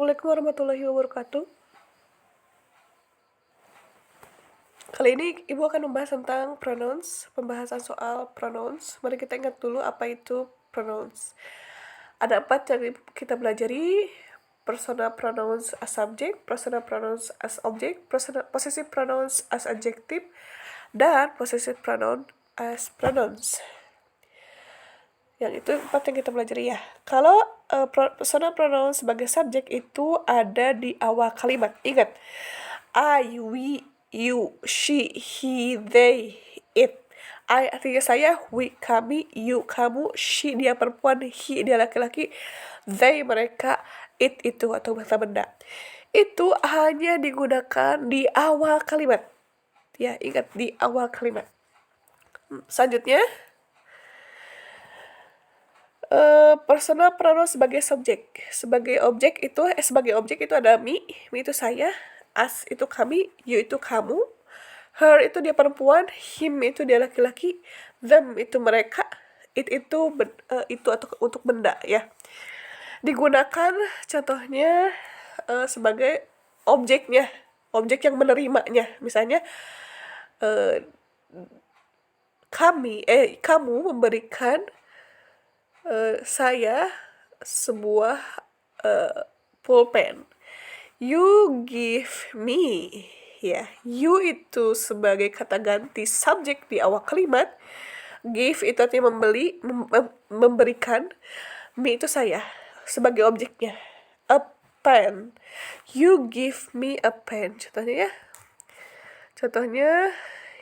Assalamualaikum warahmatullahi wabarakatuh. Kali ini Ibu akan membahas tentang pronouns, pembahasan soal pronouns. Mari kita ingat dulu apa itu pronouns. Ada 4 yang kita pelajari: personal pronouns as subject, personal pronouns as object, possessive pronouns as adjective, dan possessive pronoun as pronouns. Yang itu 4 yang kita pelajari ya. Kalau personal pronoun sebagai subjek itu ada di awal kalimat. Ingat, I, we, you, she, he, they, it. I artinya saya, we kami, you kamu, she dia perempuan, he dia laki-laki, they mereka, it itu atau benda. Itu hanya digunakan di awal kalimat. Ya, ingat di awal kalimat. Selanjutnya, personal pronoun sebagai subjek. Sebagai objek itu ada me itu saya, us itu kami, you itu kamu, her itu dia perempuan, him itu dia laki-laki, them itu mereka, it itu itu atau untuk benda ya. Digunakan contohnya sebagai objeknya, objek yang menerimanya. Misalnya kamu memberikan saya sebuah pulpen. You give me, ya. You itu sebagai kata ganti subjek di awal kalimat. Give itu artinya memberikan. Me itu saya sebagai objeknya. A pen. You give me a pen. Contohnya,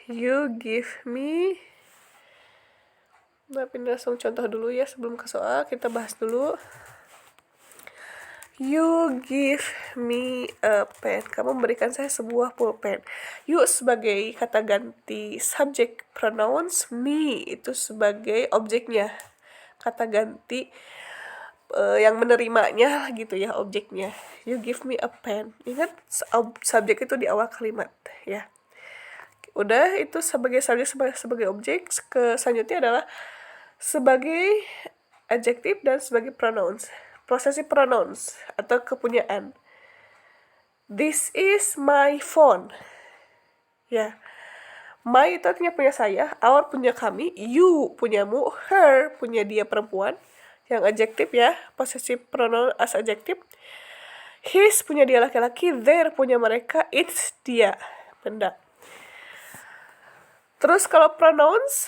you give me. Nah, pindah langsung contoh dulu ya sebelum ke soal. Kita bahas dulu. You give me a pen. Kamu memberikan saya sebuah pulpen. You sebagai kata ganti subject pronouns. Me itu sebagai objeknya. Kata ganti yang menerimanya gitu ya, objeknya. You give me a pen. Ingat, subjek itu di awal kalimat ya. Udah, itu sebagai subjek, sebagai objek. Selanjutnya adalah sebagai adjective dan sebagai pronouns. Possessive pronouns atau kepunyaan. This is my phone. Ya. My itu artinya punya saya, our punya kami, you punyamu, her punya dia perempuan. Yang adjective ya, possessive pronoun as adjective. His punya dia laki-laki, their punya mereka, it's dia benda. Terus kalau pronouns,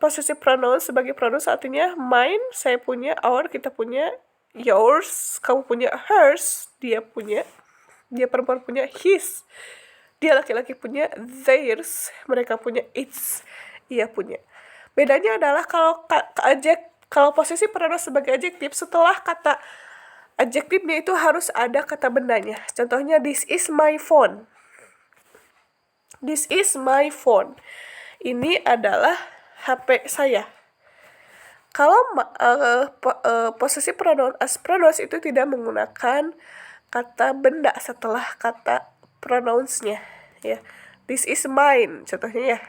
possessive pronoun sebagai pronouns artinya mine, saya punya, our kita punya, yours, kamu punya, hers, dia perempuan punya, his, dia laki-laki punya, theirs, mereka punya, its, ia punya. Bedanya adalah kalau possessive pronoun sebagai adjektif, setelah kata adjektifnya itu harus ada kata bendanya. Contohnya, this is my phone. This is my phone. Ini adalah HP saya. Kalau possessive pronoun as pronouns itu tidak menggunakan kata benda setelah kata pronounsnya ya. This is mine contohnya ya.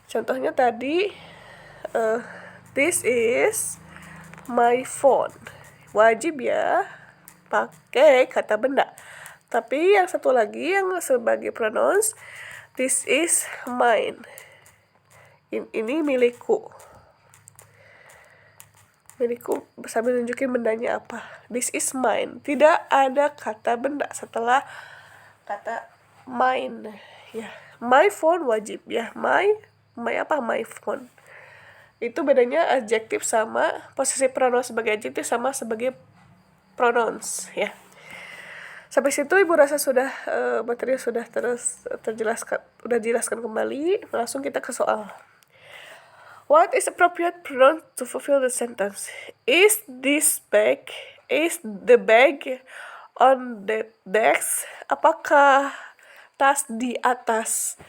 Contohnya tadi this is my phone. Wajib ya pakai kata benda. Tapi yang satu lagi yang sebagai pronouns, this is mine. Ini milikku. Milikku sambil nunjukin bendanya apa. This is mine. Tidak ada kata benda setelah kata mine. Ya, my phone wajib ya. My phone. Itu bedanya adjektif sama possessive pronoun sebagai adjektif sama sebagai pronouns ya. Sampai situ Ibu rasa sudah materi sudah dijelaskan kembali. Langsung kita ke soal. What is appropriate pronoun to fulfill the sentence? Is the bag on the desk? Apakah tas di atas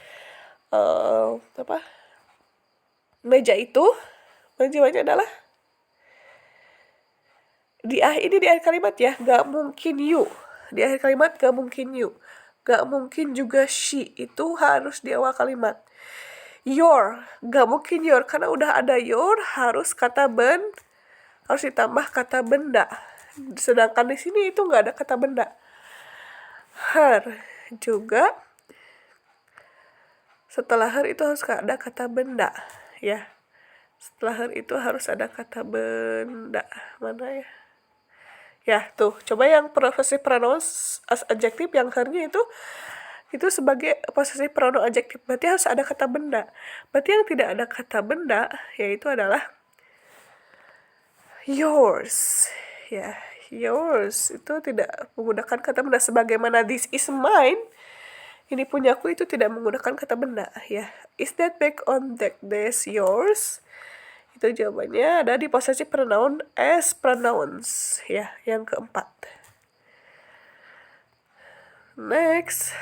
meja itu? Jawabannya adalah ini di akhir kalimat ya, gak mungkin you. Di akhir kalimat gak mungkin you. Gak mungkin juga she, itu harus di awal kalimat. Your, gak mungkin your, karena udah ada your, harus ditambah kata benda. Sedangkan di sini itu nggak ada kata benda. Her juga setelah her itu harus ada kata benda ya. Setelah her itu harus ada kata benda. Mana ya? Ya, tuh. Coba yang possessive pronouns as adjective yang her-nya itu sebagai possessive pronoun adjective. Berarti harus ada kata benda. Berarti yang tidak ada kata benda yaitu adalah yours. Ya, yours itu tidak menggunakan kata benda sebagaimana this is mine. Ini punyaku itu tidak menggunakan kata benda ya. Is that bag on that desk yours? Itu jawabannya ada di possessive pronoun as pronouns ya, yang keempat. Next.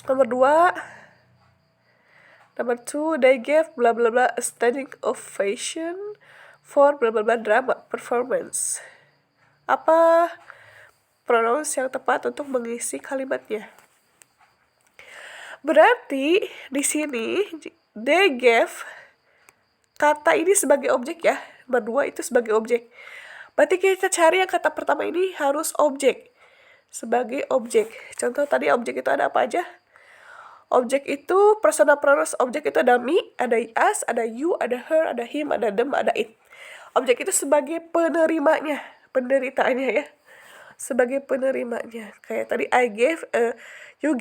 Nomor 2. Number 2, they gave blah blah blah a standing ovation for blah blah blah drama performance. Apa pronouns yang tepat untuk mengisi kalimatnya? Berarti di sini they gave, kata ini sebagai objek ya. Nomor 2 itu sebagai objek. Berarti kita cari yang kata pertama ini harus objek. Sebagai objek. Contoh tadi objek itu ada apa aja? Objek itu personal pronouns objek itu ada me, ada us, ada you, ada her, ada him, ada them, ada it. Objek itu sebagai penerimanya, penderitaannya ya. Sebagai penerimanya. Kayak tadi I gave you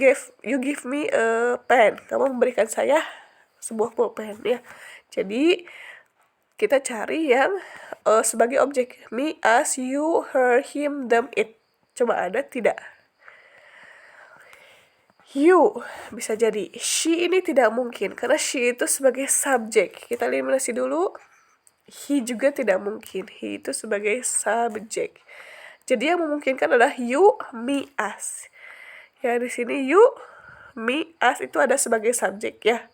give me a pen. Kamu memberikan saya sebuah pulpen ya. Jadi kita cari yang sebagai objek. Me, us, you, her, him, them, it. Coba ada tidak? You bisa jadi. She ini tidak mungkin karena she itu sebagai subjek. Kita eliminasi dulu. He juga tidak mungkin. He itu sebagai subjek. Jadi yang memungkinkan adalah you, me, us. Ya di sini you, me, us itu ada sebagai subjek ya.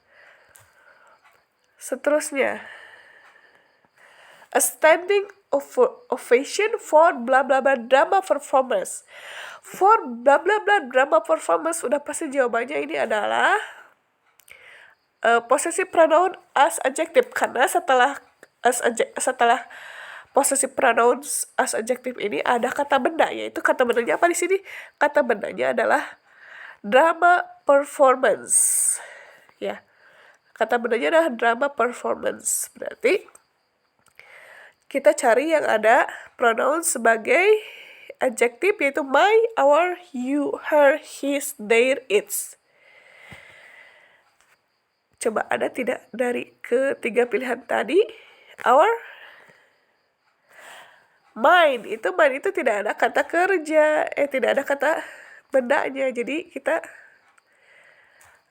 Seterusnya, a standing ovation for blah blah blah drama performance. For blah blah blah drama performance udah pasti jawabannya ini adalah possessive pronoun as adjective karena setelah possessive pronouns as adjective ini ada kata benda, yaitu kata bendanya apa di sini? Kata bendanya adalah drama performance. Ya. Kata bendanya adalah drama performance. Berarti kita cari yang ada pronoun sebagai adjective yaitu my, our, you, her, his, their, its. Coba ada tidak dari ketiga pilihan tadi? Our, mine itu tidak ada kata kerja, tidak ada kata bendanya. Jadi kita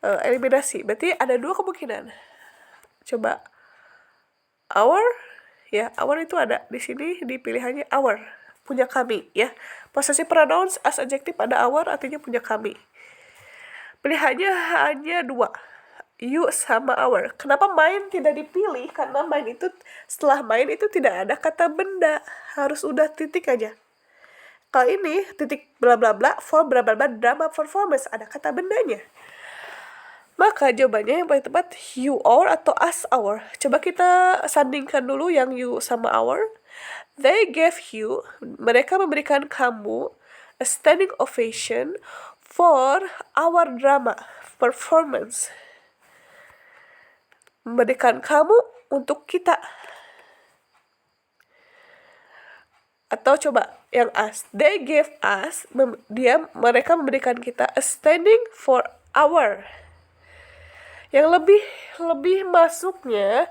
eliminasi. Berarti ada 2 kemungkinan. Coba our, ya our itu ada di sini di pilihannya our, punya kami ya. Possessive pronouns as adjective ada our artinya punya kami. Pilihannya hanya 2. You sama our. Kenapa mine tidak dipilih? Karena mine itu setelah mine itu tidak ada kata benda, harus udah titik aja. Kalau ini titik bla bla bla for bla bla bla drama performance ada kata bendanya. Maka jawabannya yang paling tepat you our atau us our. Coba kita sandingkan dulu yang you sama our. They gave you, mereka memberikan kamu a standing ovation for our drama performance. Memberikan kamu untuk kita. Atau coba yang us, they gave us, mereka memberikan kita a standing for our. Yang lebih masuknya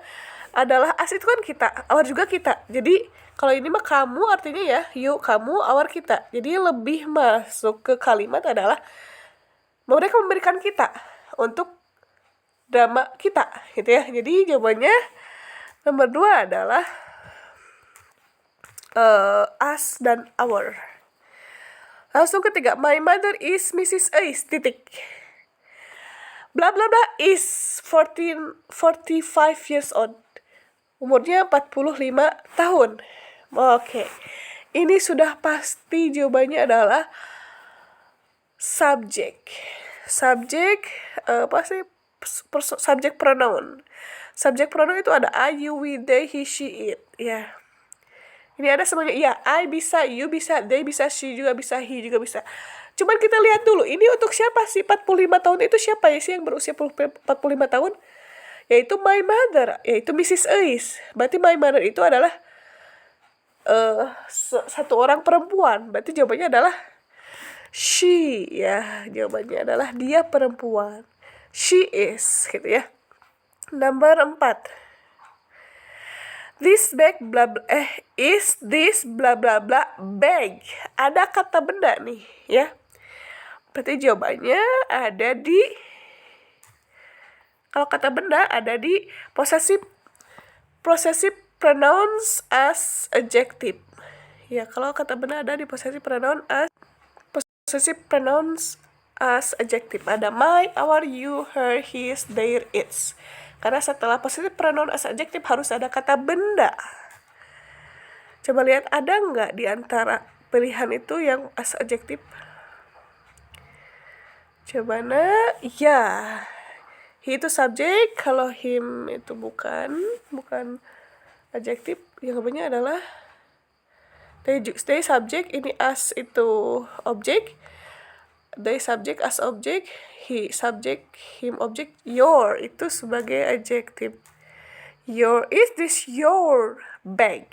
adalah us itu kan kita, our juga kita. Jadi kalau ini mah kamu artinya ya, you kamu, our kita. Jadi lebih masuk ke kalimat adalah mereka memberikan kita untuk drama kita gitu ya. Jadi jawabannya nomor 2 adalah us dan our. Langsung ketiga, my mother is Mrs. A. titik. Bla bla bla is 45 years old. Umurnya 45 tahun. Oke. Ini sudah pasti jawabannya adalah subject. Subject apa sih? Subject pronoun. Subject pronoun itu ada I, you, we, they, he, she, it. Ya. Ini ada semuanya. Iya, I bisa, you bisa, they bisa, she juga bisa, he juga bisa. Cuman kita lihat dulu, ini untuk siapa sih? 45 tahun itu siapa ya sih yang berusia 45 tahun? Yaitu my mother, yaitu Mrs. Ais. Berarti my mother itu adalah satu orang perempuan. Berarti jawabannya adalah she, ya. Jawabannya adalah dia perempuan. She is, gitu ya. Nomor 4. This bag bla bla is this bla bla bla bag. Ada kata benda nih, ya. Berarti jawabannya ada di, kalau kata benda ada di possessive pronouns as adjective. Ya, kalau kata benda ada di possessive pronouns as adjective. Ada my, our, you, her, his, their, its. Karena setelah possessive pronoun as adjective harus ada kata benda. Coba lihat ada nggak di antara pilihan itu yang as adjective? Coba ya. He itu subjek, kalau him itu bukan adjektif. Yang kebanyakan adalah they subjek, ini as itu objek. They subjek as objek, he subjek, him objek, your itu sebagai adjektif. Is this your bag?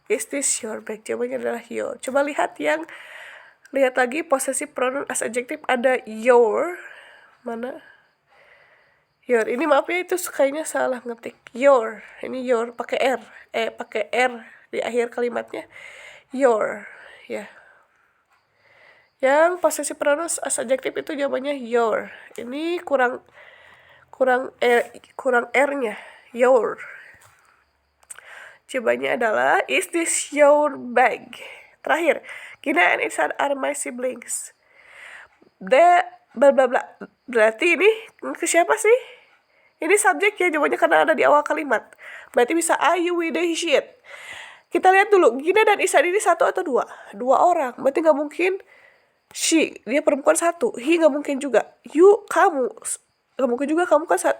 Is this your bag? Jawabannya adalah your. Coba lihat lagi possessive pronoun as adjective ada your. Mana? Your. Ini maaf ya, itu kayaknya salah ngetik. Your. Ini your pakai R. Pakai R di akhir kalimatnya. Your. Ya. Yang possessive pronoun as adjective itu jawabannya your. Ini kurang R-nya. Your. Jawabannya adalah is this your bag? Terakhir, Gina and Ihsan are my siblings. The bla bla bla. Berarti ini ke siapa sih? Ini subjek ya, jawabannya karena ada di awal kalimat. Berarti bisa I, you, we, they, she, it. Kita lihat dulu, Gina dan Ihsan ini satu atau dua? Dua orang. Berarti nggak mungkin she, dia perempuan satu. He nggak mungkin juga. You, kamu. Nggak mungkin juga, kamu kan satu.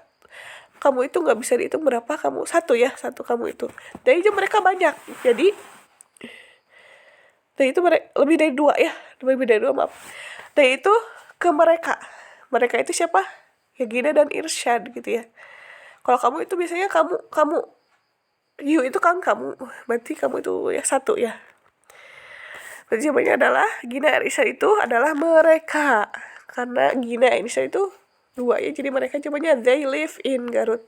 Kamu itu nggak bisa dihitung berapa kamu. Satu ya, satu kamu itu. Dan itu mereka banyak. Jadi, dan itu lebih dari dua ya. Lebih dari dua, maaf. Dan itu ke mereka. Mereka itu siapa? Ya Gina dan Irsyad gitu ya. Kalau kamu itu biasanya kamu. You itu kan kamu. Berarti kamu itu ya satu ya. Berarti jawabannya adalah Gina dan Irsyad itu adalah mereka. Karena Gina dan Irsyad itu dua ya. Jadi mereka jawabannya they live in Garut.